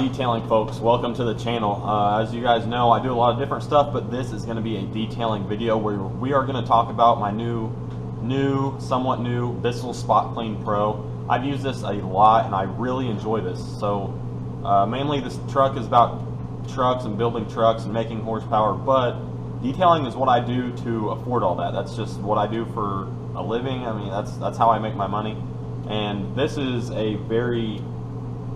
detailing, folks? Welcome to the channel. As you guys know, I do a lot of different stuff, but this is going to be a detailing video where we are going to talk about my somewhat new Bissell Spot Clean Pro. I've used this a lot and I really enjoy this. So mainly this truck is about trucks and building trucks and making horsepower, but detailing is what I do to afford all that. That's just what I do for a living. I mean, that's how I make my money. And this is a very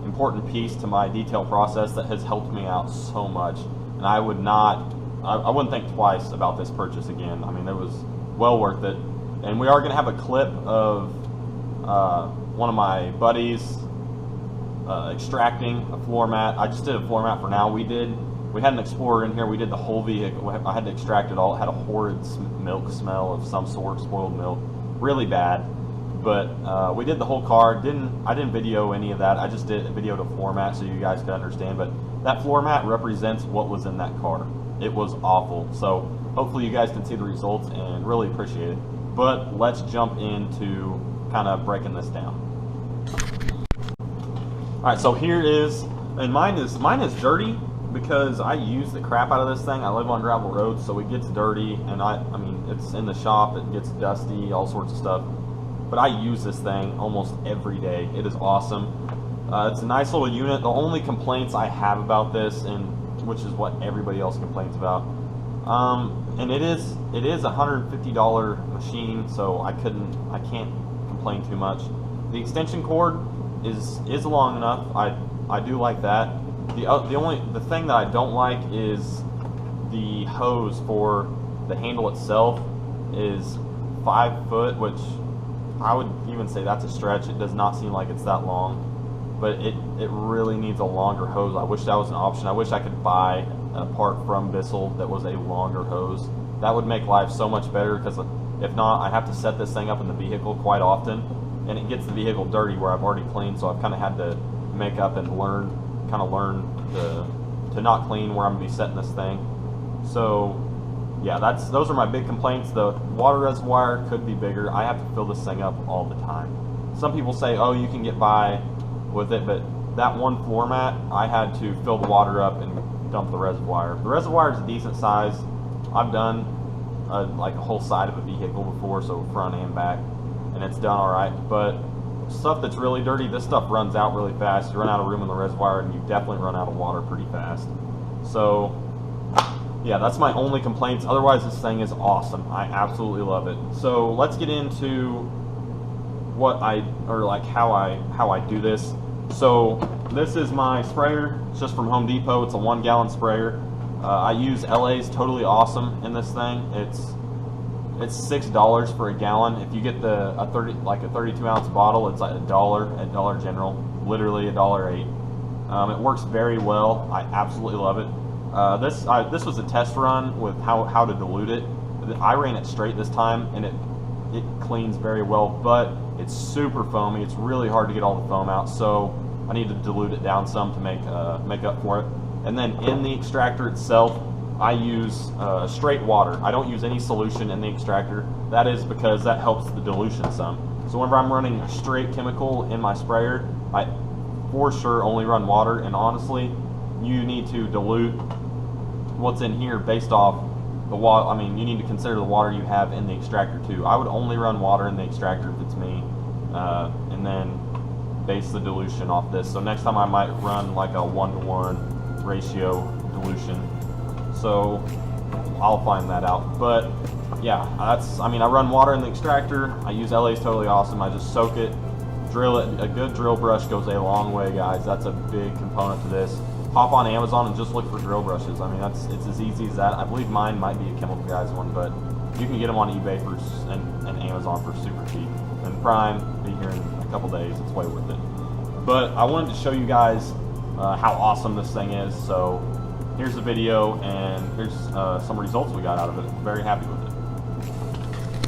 important piece to my detail process that has helped me out so much, and I wouldn't think twice about this purchase again. I mean, it was well worth it. And we are going to have a clip of one of my buddies extracting a floor mat. I just did a floor mat for now. We had an Explorer in here. We did the whole vehicle. I had to extract it all. It had a horrid milk smell of some sort, spoiled milk, really bad. But we did the whole car. I didn't video any of that. I just videoed a floor mat so you guys could understand. But that floor mat represents what was in that car. It was awful. So hopefully you guys can see the results and really appreciate it. But let's jump into kind of breaking this down. All right, so here is, and mine is dirty because I use the crap out of this thing. I live on gravel roads, so it gets dirty, and I mean, it's in the shop. It gets dusty, all sorts of stuff. But I use this thing almost every day. It is awesome. It's a nice little unit. The only complaints I have about this, and which is what everybody else complains about, and it is a $150 machine, so I can't complain too much. The extension cord is long enough. I do like that. The thing that I don't like is the hose for the handle itself is 5 foot, which I would even say that's a stretch. It does not seem like it's that long, but it really needs a longer hose. I wish that was an option. I wish I could buy a part from Bissell that was a longer hose. That would make life so much better, because if not, I have to set this thing up in the vehicle quite often, and it gets the vehicle dirty where I've already cleaned, so I've kind of had to make up and learn to not clean where I'm going to be setting this thing. So yeah, those are my big complaints. The water reservoir could be bigger. I have to fill this thing up all the time. Some people say, oh, you can get by with it, but that one floor mat, I had to fill the water up and dump the reservoir. The reservoir is a decent size. I've done like a whole side of a vehicle before, so front and back, and it's done all right. But stuff that's really dirty, this stuff runs out really fast. You run out of room in the reservoir, and you definitely run out of water pretty fast. So yeah, that's my only complaints. Otherwise, this thing is awesome. I absolutely love it. So let's get into how I do this. So this is my sprayer. It's just from Home Depot. It's a 1 gallon sprayer. I use LA's Totally Awesome in this thing. It's $6 for a gallon. If you get a 32 ounce bottle, it's like $1 at Dollar General. Literally $1.08. It works very well. I absolutely love it. This was a test run with how to dilute it. I ran it straight this time, and it cleans very well, but it's super foamy. It's really hard to get all the foam out, so I need to dilute it down some to make up for it. And then in the extractor itself, I use straight water. I don't use any solution in the extractor. That is because that helps the dilution some. So whenever I'm running straight chemical in my sprayer, I for sure only run water, and honestly, you need to dilute what's in here based off the water. I mean, you need to consider the water you have in the extractor too. I would only run water in the extractor if it's me, and then base the dilution off this. So next time I might run like a 1-to-1 ratio dilution. So I'll find that out. But yeah, I run water in the extractor. I use LA's Totally Awesome. I just soak it, drill it. A good drill brush goes a long way, guys. That's a big component to this. Hop on Amazon and just look for drill brushes. I mean, it's as easy as that. I believe mine might be a Chemical Guys one, but you can get them on eBay and Amazon for super cheap. And Prime, be here in a couple days. It's way worth it. But I wanted to show you guys how awesome this thing is. So here's the video, and here's some results we got out of it. Very happy with it.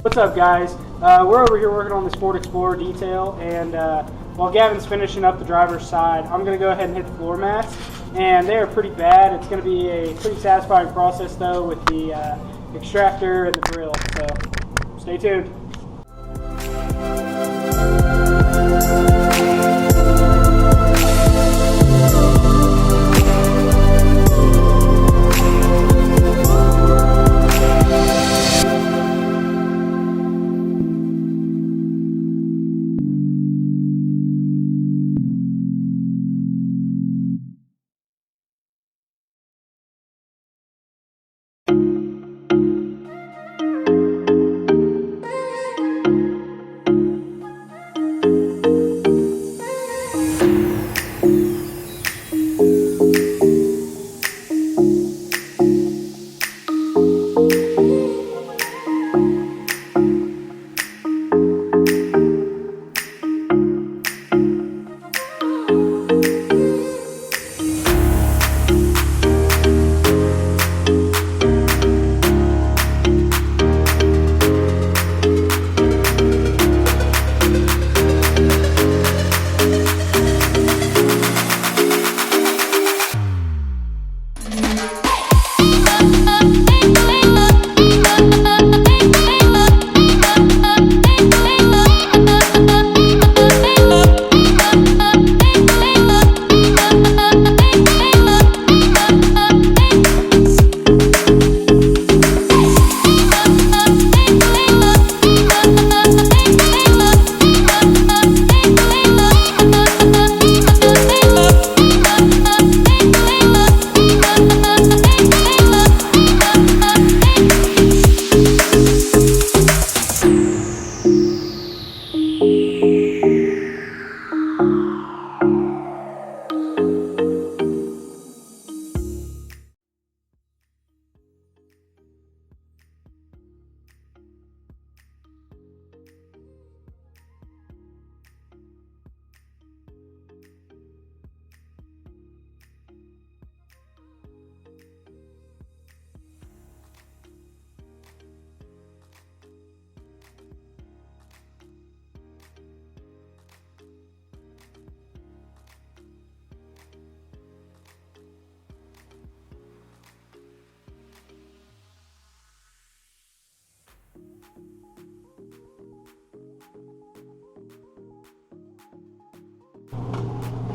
What's up, guys? We're over here working on this Ford Explorer detail, and while Gavin's finishing up the driver's side, I'm going to go ahead and hit the floor mats, and they are pretty bad. It's going to be a pretty satisfying process, though, with the extractor and the drill, so stay tuned.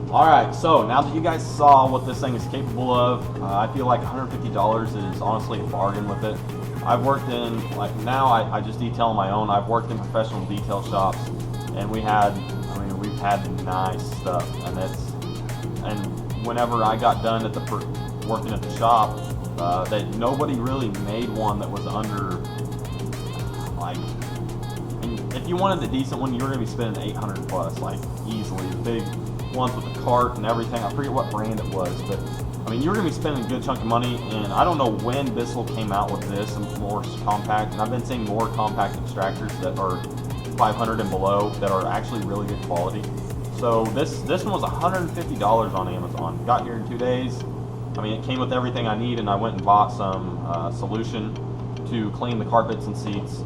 Alright, so now that you guys saw what this thing is capable of, I feel like $150 is honestly a bargain with it. I've worked in, like now I just detail on my own. I've worked in professional detail shops, and we've had nice stuff, and whenever I got done at working at the shop, that nobody really made one that was under, like, and if you wanted the decent one, you were going to be spending 800 plus, like, easily. The big ones with the cart and everything, I forget what brand it was, but I mean, you were going to be spending a good chunk of money, and I don't know when Bissell came out with this and more compact, and I've been seeing more compact extractors that are 500 and below that are actually really good quality. So this one was $150 on Amazon. Got here in 2 days. I mean, it came with everything I need, and I went and bought some solution to clean the carpets and seats,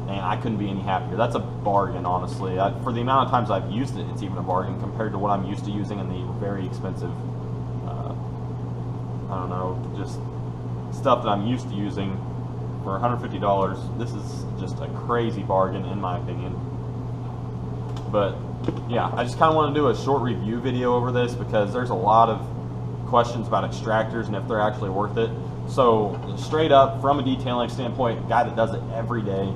and I couldn't be any happier. That's a bargain, honestly. For the amount of times I've used it, it's even a bargain compared to what I'm used to using in the very expensive, I don't know, just stuff that I'm used to using. For $150, this is just a crazy bargain in my opinion. But yeah, I just kind of want to do a short review video over this because there's a lot of questions about extractors and if they're actually worth it. So straight up, from a detailing standpoint, a guy that does it every day,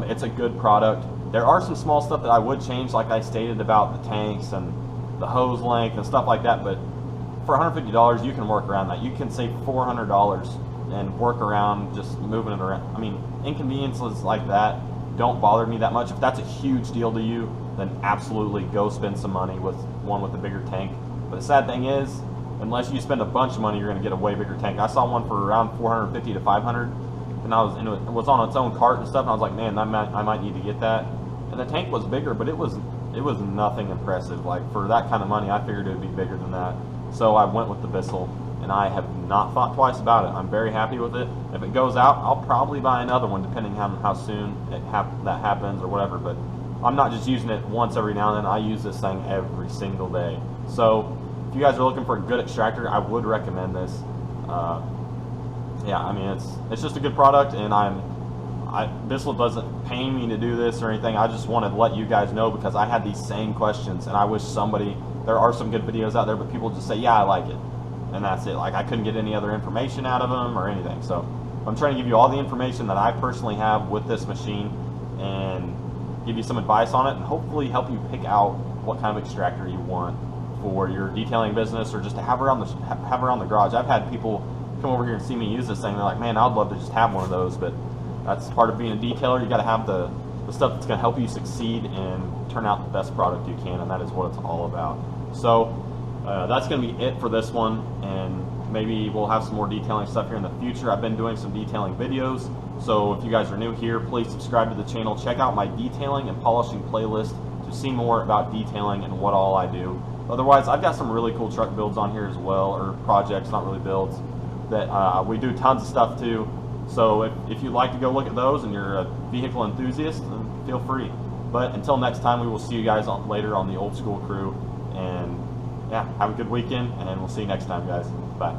it's a good product. There are some small stuff that I would change, like I stated about the tanks and the hose length and stuff like that, but for $150 you can work around that. You can save $400 and work around just moving it around. I mean, inconveniences like that don't bother me that much. If that's a huge deal to you, then absolutely go spend some money with one with a bigger tank. But the sad thing is, unless you spend a bunch of money, you're going to get a way bigger tank. I saw one for around 450 to 500, and it was on its own cart and stuff, and I was like, man, I might need to get that. And the tank was bigger, but it was nothing impressive. Like, for that kind of money, I figured it would be bigger than that. So I went with the Bissell, and I have not thought twice about it. I'm very happy with it. If it goes out, I'll probably buy another one, depending on how soon that happens or whatever. But I'm not just using it once every now and then. I use this thing every single day. So if you guys are looking for a good extractor, I would recommend this. Yeah, I mean, it's just a good product, and Bissell doesn't pay me to do this or anything. I just wanted to let you guys know because I had these same questions, and I wish there are some good videos out there, but people just say, yeah, I like it, and that's it. Like, I couldn't get any other information out of them or anything. So I'm trying to give you all the information that I personally have with this machine and give you some advice on it, and hopefully help you pick out what kind of extractor you want for your detailing business, or just to have around the garage. I've had people come over here and see me use this thing. They're like, man, I'd love to just have one of those. But that's part of being a detailer. You got to have the stuff that's going to help you succeed and turn out the best product you can, and that is what it's all about. So that's going to be it for this one, and maybe we'll have some more detailing stuff here in the future. I've been doing some detailing videos, so if you guys are new here, please subscribe to the channel. Check out my detailing and polishing playlist to see more about detailing and what all I do. Otherwise, I've got some really cool truck builds on here as well, or projects, not really builds, that we do tons of stuff too. So if you'd like to go look at those and you're a vehicle enthusiast, then feel free. But until next time, we will see you guys later on the Old School Crew. And yeah, have a good weekend, and we'll see you next time, guys. Bye.